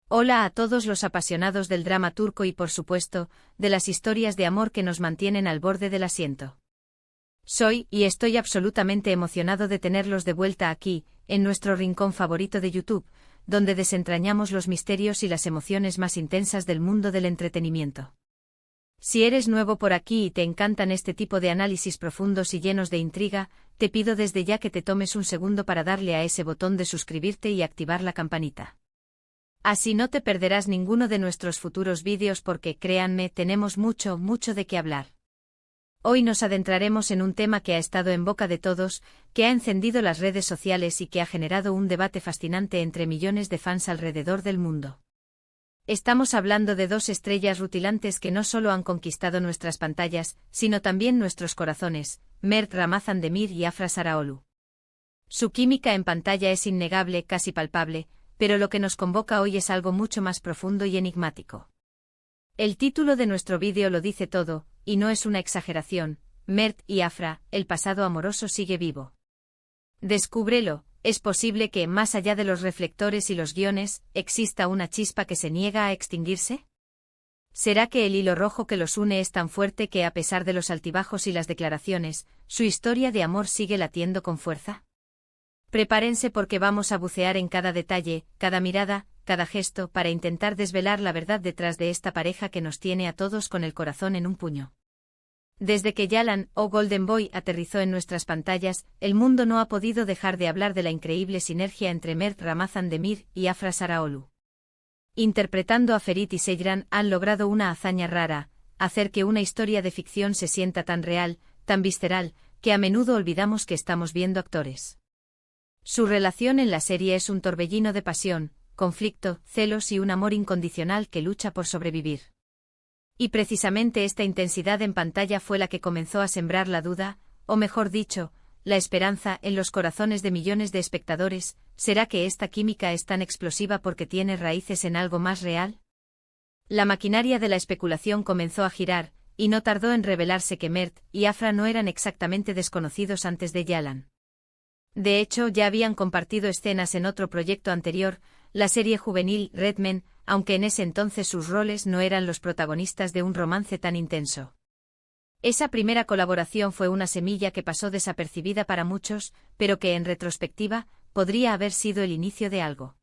Hola a todos los apasionados del drama turco y por supuesto, de las historias de amor que nos mantienen al borde del asiento. Soy y estoy absolutamente emocionado de tenerlos de vuelta aquí, en nuestro rincón favorito de YouTube, donde desentrañamos los misterios y las emociones más intensas del mundo del entretenimiento. Si eres nuevo por aquí y te encantan este tipo de análisis profundos y llenos de intriga, te pido desde ya que te tomes un segundo para darle a ese botón de suscribirte y activar la campanita. Así no te perderás ninguno de nuestros futuros vídeos porque, créanme, tenemos mucho de qué hablar. Hoy nos adentraremos en un tema que ha estado en boca de todos, que ha encendido las redes sociales y que ha generado un debate fascinante entre millones de fans alrededor del mundo. Estamos hablando de dos estrellas rutilantes que no solo han conquistado nuestras pantallas, sino también nuestros corazones, Mert Ramazan Demir y Afra Sarıoğlu. Su química en pantalla es innegable, casi palpable, pero lo que nos convoca hoy es algo mucho más profundo y enigmático. El título de nuestro vídeo lo dice todo, y no es una exageración: Mert y Afra, el pasado amoroso sigue vivo. Descúbrelo. ¿Es posible que, más allá de los reflectores y los guiones, exista una chispa que se niega a extinguirse? ¿Será que el hilo rojo que los une es tan fuerte que, a pesar de los altibajos y las declaraciones, su historia de amor sigue latiendo con fuerza? Prepárense porque vamos a bucear en cada detalle, cada mirada, cada gesto para intentar desvelar la verdad detrás de esta pareja que nos tiene a todos con el corazón en un puño. Desde que Yalan, o Golden Boy, aterrizó en nuestras pantallas, el mundo no ha podido dejar de hablar de la increíble sinergia entre Mert Ramazan Demir y Afra Sarıoğlu. Interpretando a Ferit y Seyran han logrado una hazaña rara: hacer que una historia de ficción se sienta tan real, tan visceral, que a menudo olvidamos que estamos viendo actores. Su relación en la serie es un torbellino de pasión, conflicto, celos y un amor incondicional que lucha por sobrevivir. Y precisamente esta intensidad en pantalla fue la que comenzó a sembrar la duda, o mejor dicho, la esperanza en los corazones de millones de espectadores. ¿Será que esta química es tan explosiva porque tiene raíces en algo más real? La maquinaria de la especulación comenzó a girar, y no tardó en revelarse que Mert y Afra no eran exactamente desconocidos antes de Yalan. De hecho, ya habían compartido escenas en otro proyecto anterior, la serie juvenil Red Men, aunque en ese entonces sus roles no eran los protagonistas de un romance tan intenso. Esa primera colaboración fue una semilla que pasó desapercibida para muchos, pero que en retrospectiva, podría haber sido el inicio de algo.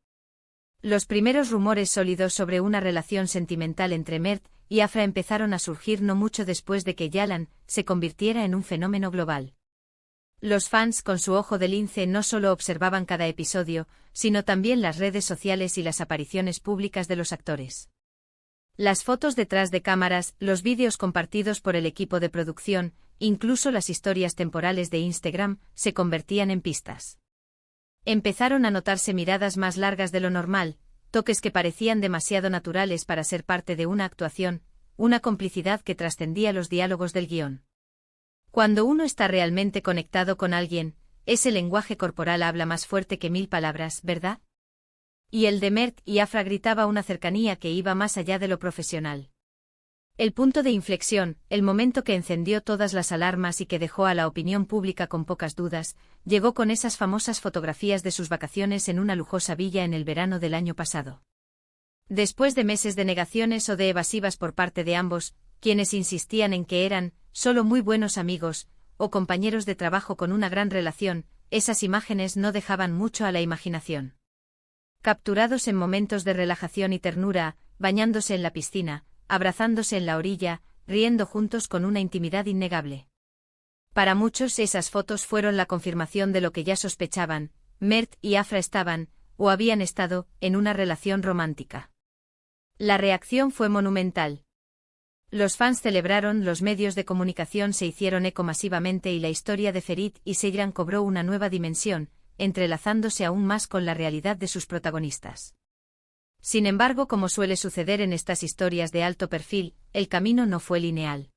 Los primeros rumores sólidos sobre una relación sentimental entre Mert y Afra empezaron a surgir no mucho después de que Yalan se convirtiera en un fenómeno global. Los fans con su ojo de lince no solo observaban cada episodio, sino también las redes sociales y las apariciones públicas de los actores. Las fotos detrás de cámaras, los vídeos compartidos por el equipo de producción, incluso las historias temporales de Instagram, se convertían en pistas. Empezaron a notarse miradas más largas de lo normal, toques que parecían demasiado naturales para ser parte de una actuación, una complicidad que trascendía los diálogos del guión. Cuando uno está realmente conectado con alguien, ese lenguaje corporal habla más fuerte que 1000 palabras, ¿verdad? Y el de Mert y Afra gritaba una cercanía que iba más allá de lo profesional. El punto de inflexión, el momento que encendió todas las alarmas y que dejó a la opinión pública con pocas dudas, llegó con esas famosas fotografías de sus vacaciones en una lujosa villa en el verano del año pasado. Después de meses de negaciones o de evasivas por parte de ambos, quienes insistían en que eran solo muy buenos amigos, o compañeros de trabajo con una gran relación, esas imágenes no dejaban mucho a la imaginación. Capturados en momentos de relajación y ternura, bañándose en la piscina, abrazándose en la orilla, riendo juntos con una intimidad innegable. Para muchos esas fotos fueron la confirmación de lo que ya sospechaban: Mert y Afra estaban, o habían estado, en una relación romántica. La reacción fue monumental. Los fans celebraron, los medios de comunicación se hicieron eco masivamente y la historia de Ferit y Seyran cobró una nueva dimensión, entrelazándose aún más con la realidad de sus protagonistas. Sin embargo, como suele suceder en estas historias de alto perfil, el camino no fue lineal.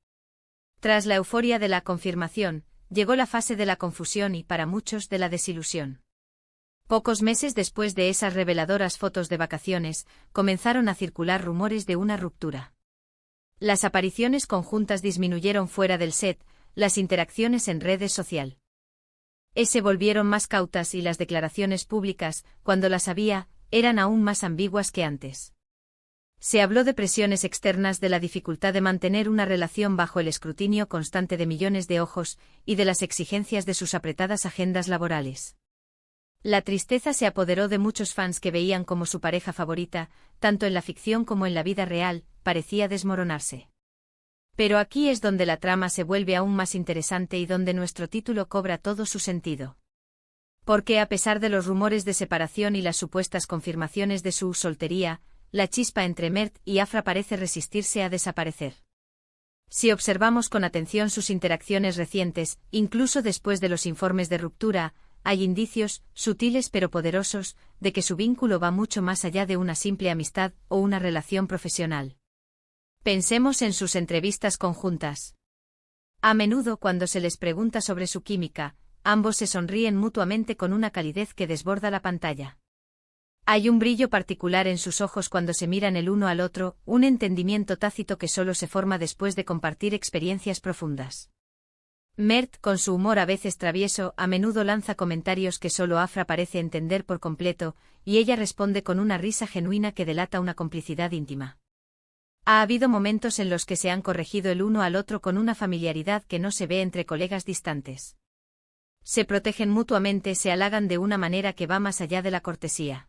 Tras la euforia de la confirmación, llegó la fase de la confusión y, para muchos, de la desilusión. Pocos meses después de esas reveladoras fotos de vacaciones, comenzaron a circular rumores de una ruptura. Las apariciones conjuntas disminuyeron fuera del set, las interacciones en redes sociales se volvieron más cautas y las declaraciones públicas, cuando las había, eran aún más ambiguas que antes. Se habló de presiones externas, de la dificultad de mantener una relación bajo el escrutinio constante de millones de ojos, y de las exigencias de sus apretadas agendas laborales. La tristeza se apoderó de muchos fans que veían como su pareja favorita, tanto en la ficción como en la vida real, parecía desmoronarse. Pero aquí es donde la trama se vuelve aún más interesante y donde nuestro título cobra todo su sentido. Porque a pesar de los rumores de separación y las supuestas confirmaciones de su soltería, la chispa entre Mert y Afra parece resistirse a desaparecer. Si observamos con atención sus interacciones recientes, incluso después de los informes de ruptura, hay indicios, sutiles pero poderosos, de que su vínculo va mucho más allá de una simple amistad o una relación profesional. Pensemos en sus entrevistas conjuntas. A menudo, cuando se les pregunta sobre su química, ambos se sonríen mutuamente con una calidez que desborda la pantalla. Hay un brillo particular en sus ojos cuando se miran el uno al otro, un entendimiento tácito que solo se forma después de compartir experiencias profundas. Mert, con su humor a veces travieso, a menudo lanza comentarios que solo Afra parece entender por completo, y ella responde con una risa genuina que delata una complicidad íntima. Ha habido momentos en los que se han corregido el uno al otro con una familiaridad que no se ve entre colegas distantes. Se protegen mutuamente, se halagan de una manera que va más allá de la cortesía.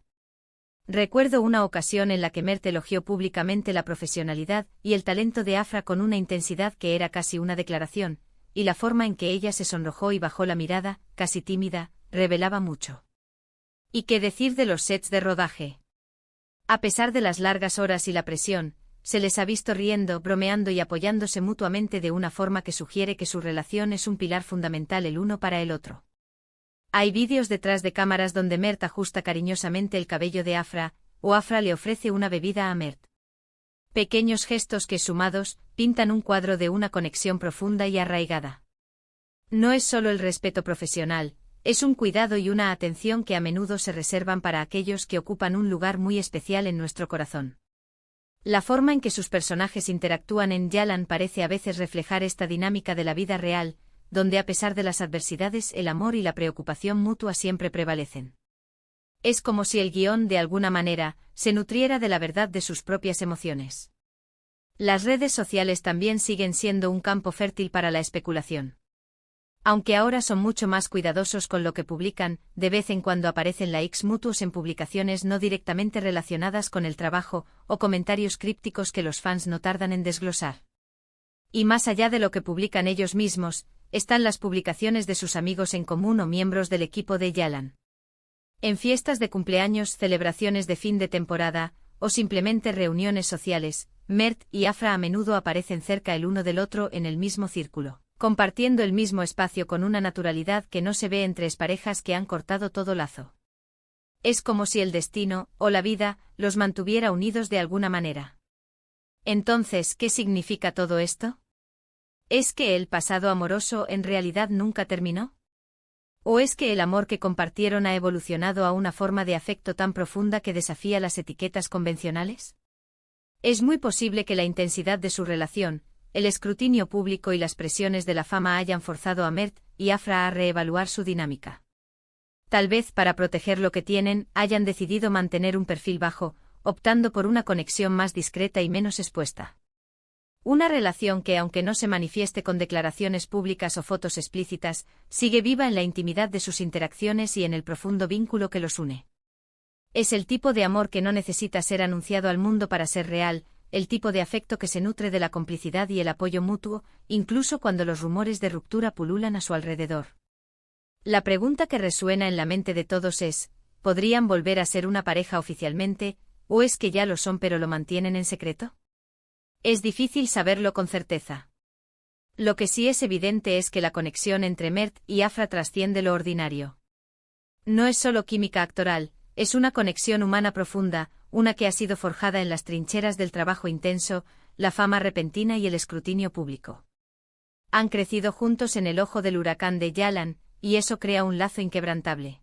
Recuerdo una ocasión en la que Mert elogió públicamente la profesionalidad y el talento de Afra con una intensidad que era casi una declaración, y la forma en que ella se sonrojó y bajó la mirada, casi tímida, revelaba mucho. ¿Y qué decir de los sets de rodaje? A pesar de las largas horas y la presión, se les ha visto riendo, bromeando y apoyándose mutuamente de una forma que sugiere que su relación es un pilar fundamental el uno para el otro. Hay vídeos detrás de cámaras donde Mert ajusta cariñosamente el cabello de Afra, o Afra le ofrece una bebida a Mert. Pequeños gestos que, sumados, pintan un cuadro de una conexión profunda y arraigada. No es solo el respeto profesional, es un cuidado y una atención que a menudo se reservan para aquellos que ocupan un lugar muy especial en nuestro corazón. La forma en que sus personajes interactúan en Yalan parece a veces reflejar esta dinámica de la vida real, donde a pesar de las adversidades el amor y la preocupación mutua siempre prevalecen. Es como si el guión, de alguna manera, se nutriera de la verdad de sus propias emociones. Las redes sociales también siguen siendo un campo fértil para la especulación. Aunque ahora son mucho más cuidadosos con lo que publican, de vez en cuando aparecen likes mutuos en publicaciones no directamente relacionadas con el trabajo, o comentarios crípticos que los fans no tardan en desglosar. Y más allá de lo que publican ellos mismos, están las publicaciones de sus amigos en común o miembros del equipo de Yalan. En fiestas de cumpleaños, celebraciones de fin de temporada, o simplemente reuniones sociales, Mert y Afra a menudo aparecen cerca el uno del otro en el mismo círculo, compartiendo el mismo espacio con una naturalidad que no se ve entre exparejas que han cortado todo lazo. Es como si el destino, o la vida, los mantuviera unidos de alguna manera. Entonces, ¿qué significa todo esto? ¿Es que el pasado amoroso en realidad nunca terminó? ¿O es que el amor que compartieron ha evolucionado a una forma de afecto tan profunda que desafía las etiquetas convencionales? Es muy posible que la intensidad de su relación, el escrutinio público y las presiones de la fama hayan forzado a Mert y Afra a reevaluar su dinámica. Tal vez para proteger lo que tienen, hayan decidido mantener un perfil bajo, optando por una conexión más discreta y menos expuesta. Una relación que, aunque no se manifieste con declaraciones públicas o fotos explícitas, sigue viva en la intimidad de sus interacciones y en el profundo vínculo que los une. Es el tipo de amor que no necesita ser anunciado al mundo para ser real, el tipo de afecto que se nutre de la complicidad y el apoyo mutuo, incluso cuando los rumores de ruptura pululan a su alrededor. La pregunta que resuena en la mente de todos es, ¿podrían volver a ser una pareja oficialmente, o es que ya lo son pero lo mantienen en secreto? Es difícil saberlo con certeza. Lo que sí es evidente es que la conexión entre Mert y Afra trasciende lo ordinario. No es solo química actoral, es una conexión humana profunda, una que ha sido forjada en las trincheras del trabajo intenso, la fama repentina y el escrutinio público. Han crecido juntos en el ojo del huracán de Yalan, y eso crea un lazo inquebrantable.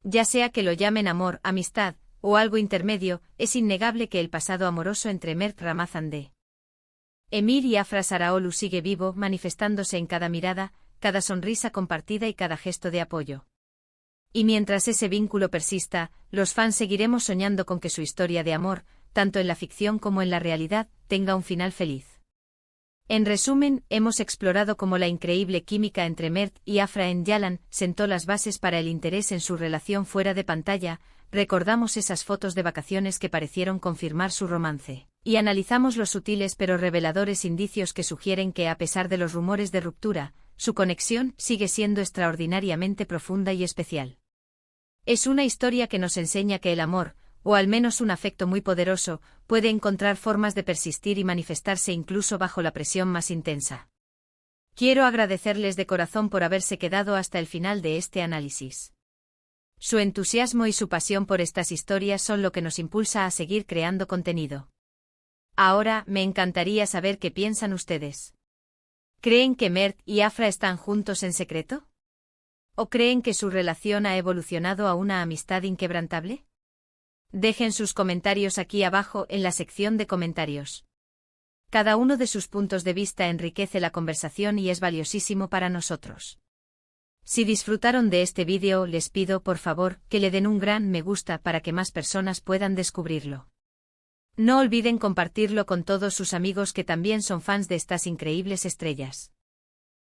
Ya sea que lo llamen amor, amistad, o algo intermedio, es innegable que el pasado amoroso entre Mert Ramazan de Emir y Afra Saraolu sigue vivo, manifestándose en cada mirada, cada sonrisa compartida y cada gesto de apoyo. Y mientras ese vínculo persista, los fans seguiremos soñando con que su historia de amor, tanto en la ficción como en la realidad, tenga un final feliz. En resumen, hemos explorado cómo la increíble química entre Mert y Afra en Yalan sentó las bases para el interés en su relación fuera de pantalla, recordamos esas fotos de vacaciones que parecieron confirmar su romance, y analizamos los sutiles pero reveladores indicios que sugieren que a pesar de los rumores de ruptura, su conexión sigue siendo extraordinariamente profunda y especial. Es una historia que nos enseña que el amor, o al menos un afecto muy poderoso, puede encontrar formas de persistir y manifestarse incluso bajo la presión más intensa. Quiero agradecerles de corazón por haberse quedado hasta el final de este análisis. Su entusiasmo y su pasión por estas historias son lo que nos impulsa a seguir creando contenido. Ahora, me encantaría saber qué piensan ustedes. ¿Creen que Mert y Afra están juntos en secreto? ¿O creen que su relación ha evolucionado a una amistad inquebrantable? Dejen sus comentarios aquí abajo en la sección de comentarios. Cada uno de sus puntos de vista enriquece la conversación y es valiosísimo para nosotros. Si disfrutaron de este vídeo, les pido por favor que le den un gran me gusta para que más personas puedan descubrirlo. No olviden compartirlo con todos sus amigos que también son fans de estas increíbles estrellas.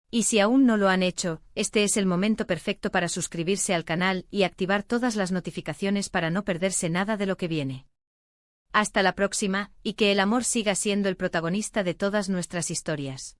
Y si aún no lo han hecho, este es el momento perfecto para suscribirse al canal y activar todas las notificaciones para no perderse nada de lo que viene. Hasta la próxima, y que el amor siga siendo el protagonista de todas nuestras historias.